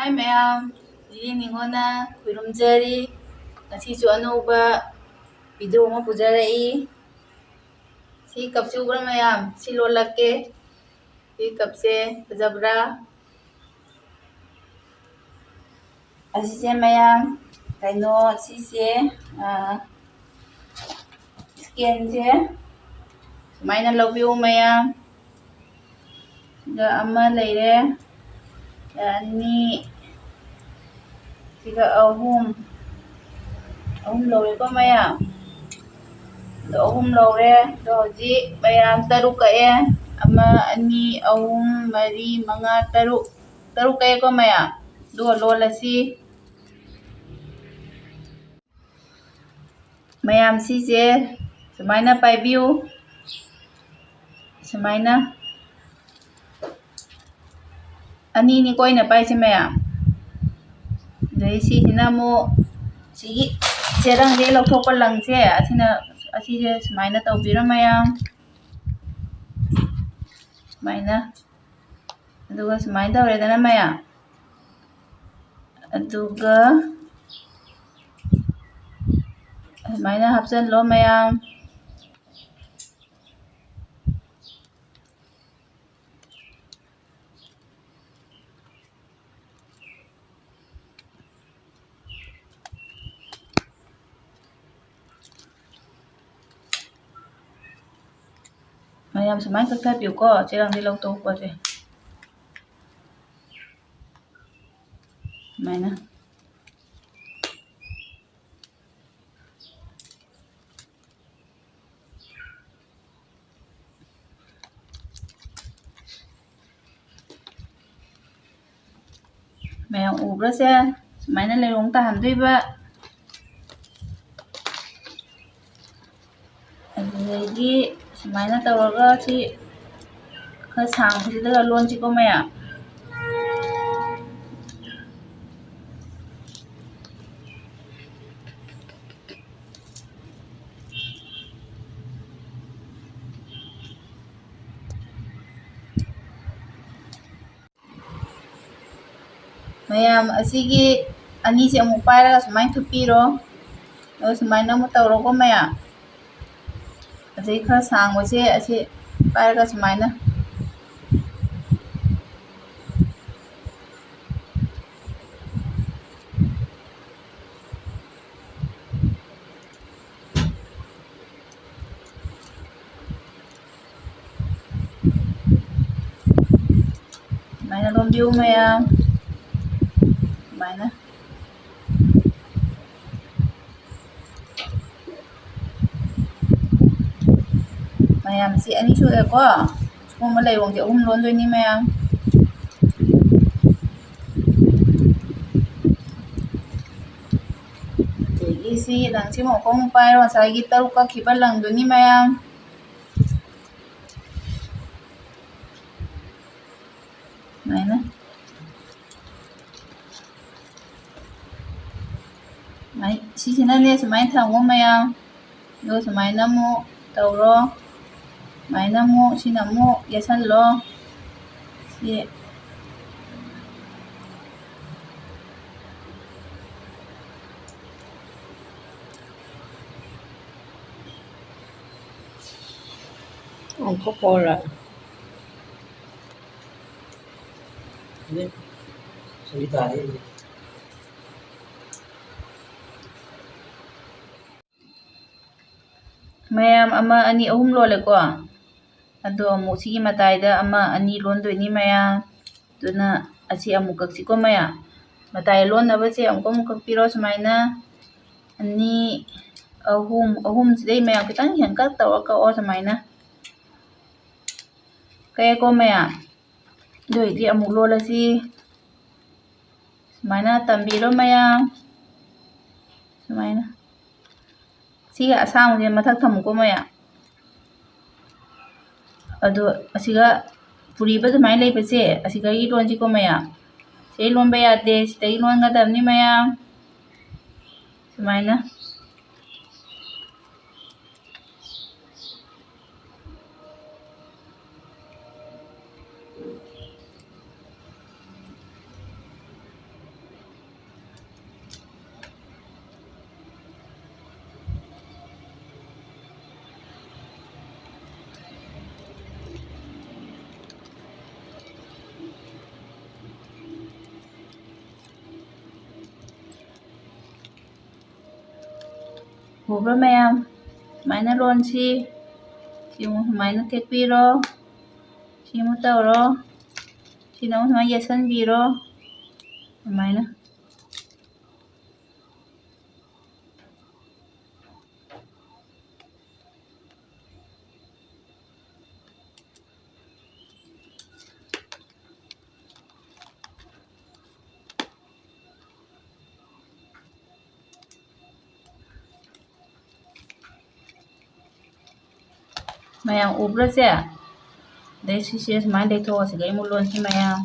Hi ma'am, Lily Ningona Khurumjari. Ngasisu anouba video ama pujarai. Si kapse ubra ma'am, si lolake. Si kapse fajabra. Asise ma'am, kaino sise scan se. Sumaina lawbiu ma'am. Siga ama leire. Ani siga ahum lore ko ma'am. Ahum lore do hojik ma'am taruk ka'e. Ama ani ahum mari manga taruk ka'e ko ma'am. Duha lolasi. Ma'am sise sumaina paibiu. Sumaina ani ni koina paise ma'am. Dai sisina mo sigi cherang de lokthokpa langse asise sumaina tawbira ma'am. Sumaina aduga sumaina tawredana ma'am. Aduga sumaina hapchanlo ma'am. Ma'am sumaina kakthappiu ko cherang de lokthokpa se. Sumaina ma'am ubra se sumaina leirong tahandoiba. Adudagi sumaina tawraga si khara sangsidaga lonsiko ma'am. Ma'am asigi anise amuk pairaga sumaina thupiro. Aduga sumaina amuk tawroko ma'am. Adai khara sangbase asi pairaga sumaina. Sumaina lombiu ma'am. Sumaina. Ma'am si ani sudah ko. Summa leirong si ahum londoini ma'am. Adagi si langsi mo ko mong pairo asagi taruk kakhiba langdoni ma'am. Sumaina. Sisinane sumaina thamgo ma'am. Aduga sumaina mo tawro. Sumaina mo sina mo yasanlo. Si Coca-Cola. Ini salita ini. ma'am ama ani ahum lole ko. Ado amuk sigi mataida ama ani londoini ma'am. Duna asi amuk kaksiko ma'am. Matai lonnabase amuk kakpiro sumaina. Ani ahum sidai ma'am kitang henkak tawra ka'o sumaina. Kaya ko ma'am. Doidi amuk lolasi. Sumaina tambiro ma'am. Sumaina. Siga asangse mathak thamuko ma'am. Ado asiga puriba sumaina leibase asigagi lonsiko ma'am. Sidai lonba yade sidai longadabni ma'am. Sumaina. ꯎꯕ꯭ꯔꯥ ꯃꯌꯥꯝ ꯁꯨꯃꯥꯏꯅ ꯂꯣꯟꯁꯤ ꯁꯤ ꯑꯃꯨꯛ ꯁꯨꯃꯥꯏꯅ ꯊꯦꯛꯄꯤꯔꯣ ꯁꯤ ꯑꯃꯨꯛ ꯇꯧꯔꯣ ꯁꯤꯅ ꯑꯃꯨꯛ ꯁꯨꯃꯥꯏꯅ ꯌꯦꯠꯁꯟꯕꯤꯔꯣ ꯑꯗꯨꯃꯥꯏꯅ ꯃꯌꯥꯝ ꯎꯕ꯭ꯔꯥꯁꯦ ꯑꯗꯩ ꯁꯤꯁꯦ ꯁꯨꯃꯥꯏꯅ ꯂꯩꯊꯣꯛꯑꯁꯤꯒ ꯑꯃꯨꯛ ꯂꯣꯟꯁꯤ ꯃꯌꯥꯝ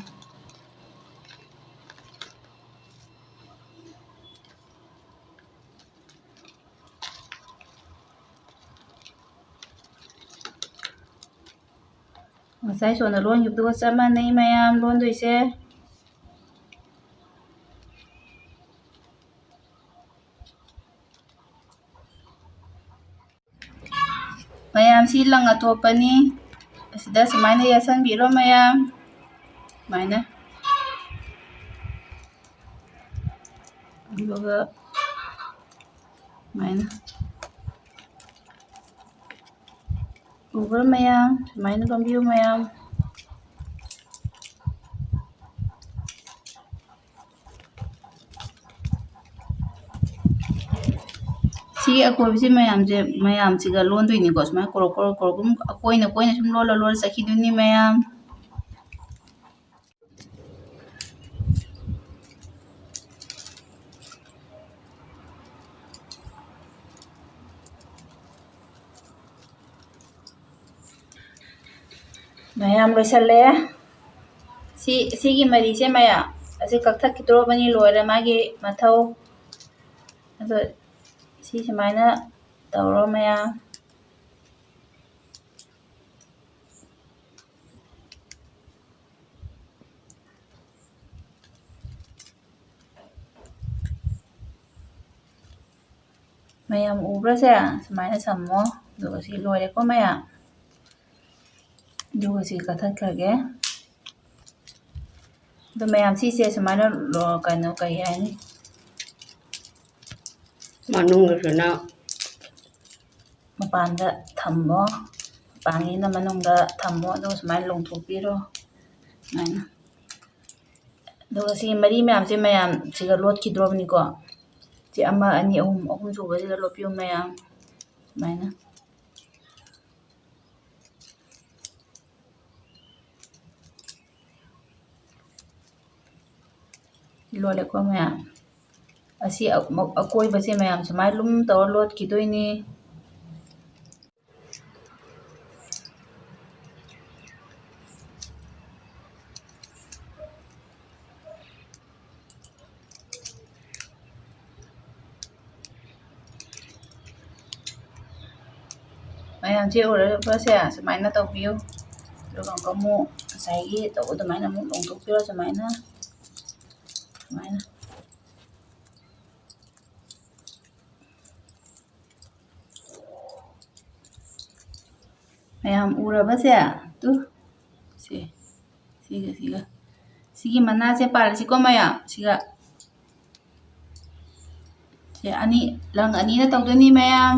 ꯉꯁꯥꯏ ꯁꯣꯟꯗ ꯂꯣꯟꯈꯤꯕꯗꯨꯒ ꯆꯞ ꯃꯥꯟꯅꯩ ꯃꯌꯥꯝ ꯂꯣꯟꯗꯣꯏꯁꯦ ꯃꯌꯥꯝ ꯁꯤ ꯂꯪ ꯑꯇꯣꯞꯄꯅꯤ ꯑꯁꯤꯗ ꯁꯨꯃꯥꯏꯅ ꯌꯦꯠꯁꯟꯕꯤꯔꯣ ꯃꯌꯥꯝ ꯁꯨꯃꯥꯏꯅ ꯑꯗꯨꯒ ꯁꯨꯃꯥꯏꯅ ꯎꯕ꯭ꯔꯥ ꯃꯌꯥꯝ ꯁꯨꯃꯥꯏꯅ ꯂꯣꯟꯕꯤꯌꯨ ꯃꯌꯥꯝ ꯁꯤꯒꯤ ꯑꯀꯣꯏꯕꯁꯤ ꯃꯌꯥꯝꯁꯤꯒ ꯂꯣꯟꯗꯣꯏꯅꯤꯀꯣ ꯁꯨꯃꯥꯏꯅ ꯀꯣꯔꯣꯛ ꯀꯣꯔꯣꯛ ꯀꯣꯔꯣꯛ ꯀꯣꯏꯅ ꯁꯨꯝ ꯂꯣꯜꯂ ꯆꯠꯈꯤꯗꯣꯏꯅꯤ ꯃꯌꯥꯝ ꯃꯌꯥꯝ ꯂꯣꯏꯁꯜꯂꯦ ꯁꯤꯒꯤ ꯃꯔꯤꯁꯦ ꯃꯌꯥꯝ ꯑꯁꯤ ꯀꯛꯊꯠꯈꯤꯗꯣꯔꯕꯅꯤ ꯂꯣꯏꯔꯦ ꯃꯥꯒꯤ ꯃꯊꯧ ꯑꯗꯣ ꯁꯤ ꯁꯨꯃꯥꯏꯅ ꯇꯧꯔꯣ ꯃꯌꯥꯝ ꯃꯌꯥꯝ ꯎꯕ꯭ꯔꯥꯁꯦ ꯁꯨꯃꯥꯏꯅ ꯁꯝꯃꯣ ꯑꯗꯨꯒ ꯁꯤ ꯂꯣꯏꯔꯦꯀꯣ ꯃꯌꯥꯝ ꯑꯗꯨꯒ ꯁꯤ ꯀꯛꯊꯠꯈ꯭ꯔꯒꯦ ꯑꯗꯣ ꯃꯌꯥꯝ ꯁꯤꯁꯦ ꯁꯨꯃꯥꯏꯅ ꯀꯩꯅꯣ ꯀꯩ ꯍꯥꯏꯅꯤ ꯃꯅꯨꯡꯗꯁꯨꯅ ꯃꯄꯥꯟꯗ ꯊꯝꯃꯣ ꯃꯄꯥꯟꯒꯤꯅ ꯃꯅꯨꯡꯗ ꯊꯝꯃꯣ ꯑꯗꯨꯒ ꯁꯨꯃꯥꯏꯅ ꯂꯣꯡꯊꯣꯛꯄꯤꯔꯣ ꯁꯨꯃꯥꯏꯅ ꯑꯗꯨꯒ ꯁꯤꯒꯤ ꯃꯔꯤ ꯃꯌꯥꯝꯁꯦ ꯃꯌꯥꯝꯁꯤꯒ ꯂꯣꯠꯈꯤꯗ꯭ꯔꯣꯕꯅꯤꯀꯣ ꯁꯤ ꯑꯃ ꯑꯅꯤ ꯑꯍꯨꯝ ꯁꯨꯕꯁꯤꯒ ꯂꯣꯠꯄꯤꯌꯨ ꯃꯌꯥꯝ ꯁꯨꯃꯥꯏꯅ ꯂꯣꯜꯂꯦꯀꯣ ꯃꯌꯥꯝ ꯑꯁꯤ ꯑꯀꯣꯏꯕꯁꯦ ꯃꯌꯥꯝ ꯁꯨꯃꯥꯏꯅ ꯂꯨꯝ ꯇꯧꯔ ꯂꯣꯠꯈꯤꯗꯣꯏꯅꯤ ꯃꯌꯥꯝꯁꯦ ꯎꯔꯕꯁꯦ ꯁꯨꯃꯥꯏꯅ ꯇꯧꯕꯤꯌꯨ ꯑꯗꯨꯒ ꯑꯃꯨꯛ ꯉꯁꯥꯏꯒꯤ ꯇꯧꯕ ꯑꯗꯨꯃꯥꯏꯅ ꯑꯃꯨꯛ ꯂꯣꯡꯊꯣꯛꯄꯤꯔꯣ ꯁꯨꯃꯥꯏꯅ ꯃꯌꯥꯝ ꯎꯔꯕꯁꯦ ꯁꯤꯒꯤ ꯃꯅꯥꯁꯦ ꯄꯥꯜꯂꯁꯤꯀꯣ ꯃꯌꯥꯝ ꯁꯤꯒ ꯁꯤ ꯂꯪ ꯑꯅꯤꯅ ꯇꯧꯗꯣꯏꯅꯤ ꯃꯌꯥꯝ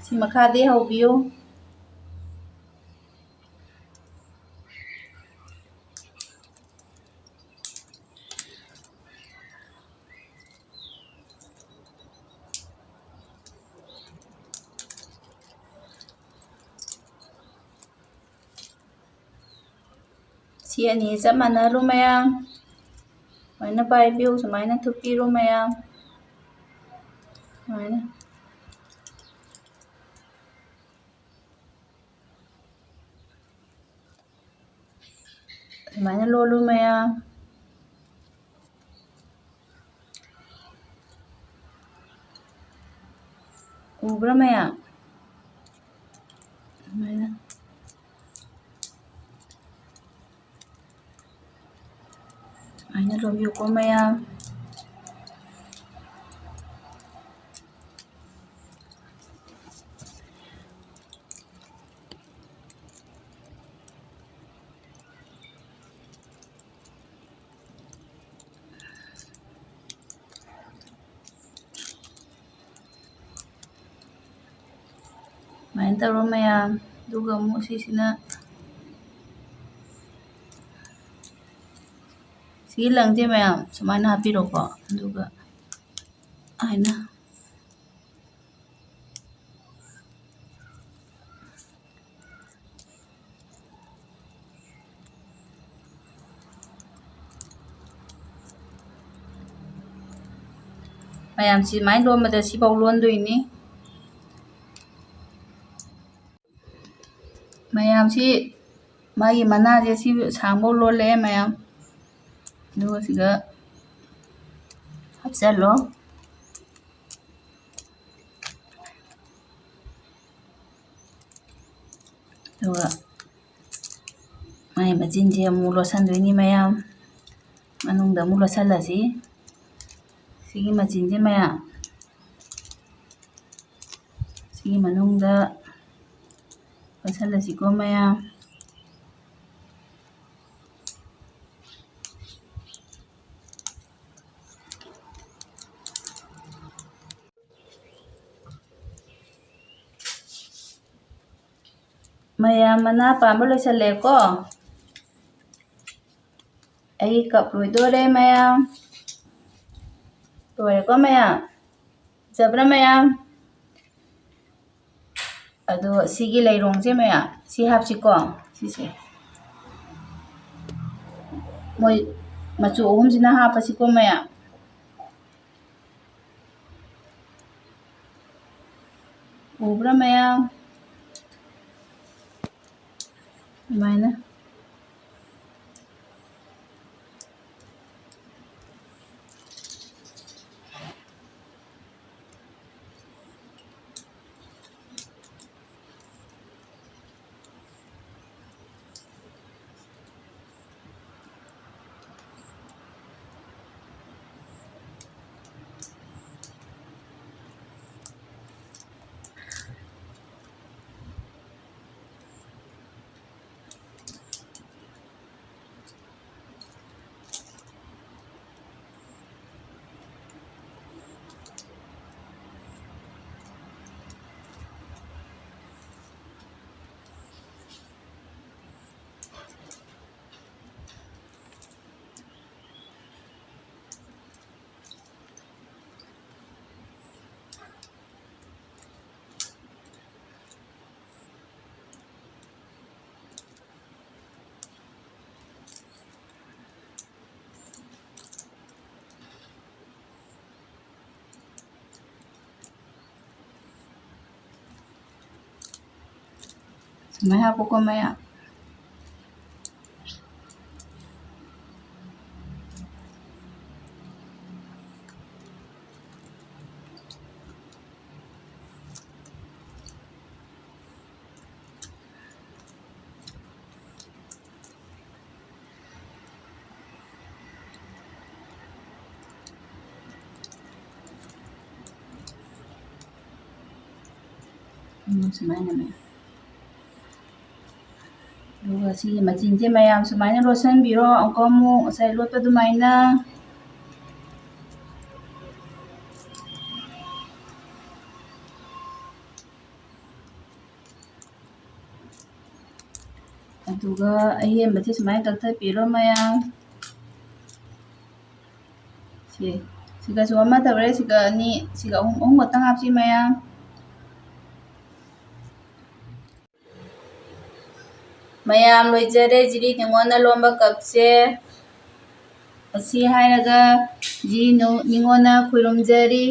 ꯁꯤ ꯃꯈꯥꯗꯩ ꯍꯧꯕꯤꯌꯨ ꯁꯤ ꯑꯅꯤ ꯆꯞ ꯃꯥꯟꯅꯍꯜꯂꯨ ꯃꯌꯥꯝ ꯁꯨꯃꯥꯏꯅ ꯄꯥꯏꯕꯤꯌꯨ ꯁꯨꯃꯥꯏꯅ ꯊꯨꯞꯄꯤꯔꯨ ꯃꯌꯥꯝ ꯁꯨꯃꯥꯏꯅ ꯁꯨꯃꯥꯏꯅ ꯂꯣꯜꯂꯨ ꯃꯌꯥꯝ ꯎꯕ꯭ꯔꯥ ꯃꯌꯥꯝ ꯁꯨꯃꯥꯏꯅ ꯂꯣꯟꯕꯤꯌꯨꯀꯣ ꯃꯌꯥꯝ ꯁꯨꯃꯥꯏꯅ ꯇꯧꯔꯣ ꯃꯌꯥꯝ ꯑꯗꯨꯒ ꯑꯃꯨꯛ ꯁꯤꯁꯤꯅ ꯁꯤꯒꯤ ꯂꯪꯁꯦ ꯃꯌꯥꯝ ꯁꯨꯃꯥꯏꯅ ꯍꯥꯞꯄꯤꯔꯣꯀꯣ ꯑꯗꯨꯒ ꯍꯥꯏꯅ ꯃꯌꯥꯝ ꯁꯨꯃꯥꯏꯅ ꯂꯣꯟꯕꯗ ꯁꯤꯐꯥꯎ ꯂꯣꯟꯗꯣꯏꯅꯤ ꯃꯌꯥꯝꯁꯤ ꯃꯥꯒꯤ ꯃꯅꯥꯁꯦ ꯁꯤ ꯁꯥꯡꯐꯥꯎ ꯂꯣꯜꯂꯛꯑꯦ ꯃꯌꯥꯝ ꯑꯗꯨꯒ ꯁꯤꯒ ꯍꯥꯞꯆꯜꯂꯣ ꯑꯗꯨꯒ ꯃꯥꯒꯤ ꯃꯆꯤꯟꯁꯦ ꯑꯃꯨꯛ ꯂꯣꯠꯁꯟꯗꯣꯏꯅꯤ ꯃꯌꯥꯝ ꯃꯅꯨꯡꯗ ꯑꯃꯨꯛ ꯂꯣꯠꯁꯜꯂꯁꯤ ꯁꯤꯒꯤ ꯃꯆꯤꯟꯁꯦ ꯃꯌꯥꯝ ꯁꯤꯒꯤ ꯃꯅꯨꯡꯗ ꯂꯣꯠꯁꯜꯂꯁꯤꯀꯣ ꯃꯌꯥꯝ ꯃꯌꯥꯝ ꯃꯅꯥ ꯄꯥꯟꯕ ꯂꯣꯏꯁꯜꯂꯦꯀꯣ ꯑꯩ ꯀꯞ ꯂꯣꯏꯗꯣꯔꯦ ꯃꯌꯥꯝ ꯂꯣꯏꯔꯦꯀꯣ ꯃꯌꯥꯝ ꯐꯖꯕ꯭ꯔꯥ ꯃꯌꯥꯝ ꯑꯗꯣ ꯁꯤꯒꯤ ꯂꯩꯔꯣꯡꯁꯦ ꯃꯌꯥꯝ ꯁꯤ ꯍꯥꯞꯁꯤꯀꯣ ꯁꯤꯁꯦ ꯃꯣꯏ ꯃꯆꯨ ꯑꯍꯨꯝꯁꯤꯅ ꯍꯥꯞꯄꯁꯤꯀꯣ ꯃꯌꯥꯝ ꯎꯕ꯭ꯔꯥ ꯃꯌꯥꯝ ꯑꯗꯨꯃꯥꯏꯅ ꯁꯨꯃꯥꯏꯅ ꯍꯥꯞꯄꯨꯀꯣ ꯃꯌꯥꯝ ꯁꯨꯃꯥꯏꯅ ꯃꯌꯥꯝ ꯑꯗꯨꯒ ꯁꯤꯒꯤ ꯃꯆꯤꯟꯁꯦ ꯃꯌꯥꯝ ꯁꯨꯃꯥꯏꯅ ꯂꯣꯠꯁꯤꯟꯕꯤꯔꯣ ꯑꯃꯨꯛꯀ ꯑꯃꯨꯛ ꯉꯁꯥꯏ ꯂꯣꯠꯄ ꯑꯗꯨꯃꯥꯏꯅ ꯑꯗꯨꯒ ꯑꯍꯦꯟꯕꯁꯦ ꯁꯨꯃꯥꯏꯅ ꯀꯛꯊꯠꯄꯤꯔꯣ ꯃꯌꯥꯝ ꯁꯤꯒꯁꯨ ꯑꯃ ꯇꯧꯔꯦ ꯁꯤꯒ ꯑꯅꯤ ꯁꯤꯒ ꯑꯍꯨꯝ ꯈꯛꯇꯪ ꯍꯥꯞꯁꯤ ꯃꯌꯥꯝ ꯃꯌꯥꯝ ꯂꯣꯏꯖꯔꯦ ꯖꯤꯔꯤ ꯅꯤꯉꯣꯜꯅ ꯂꯣꯟꯕ ꯀꯞꯁꯦ ꯑꯁꯤ ꯍꯥꯏꯔꯒ ꯖꯤꯔꯤ ꯅꯤꯉꯣꯜꯅ ꯈꯨꯔꯨꯝꯖꯔꯤ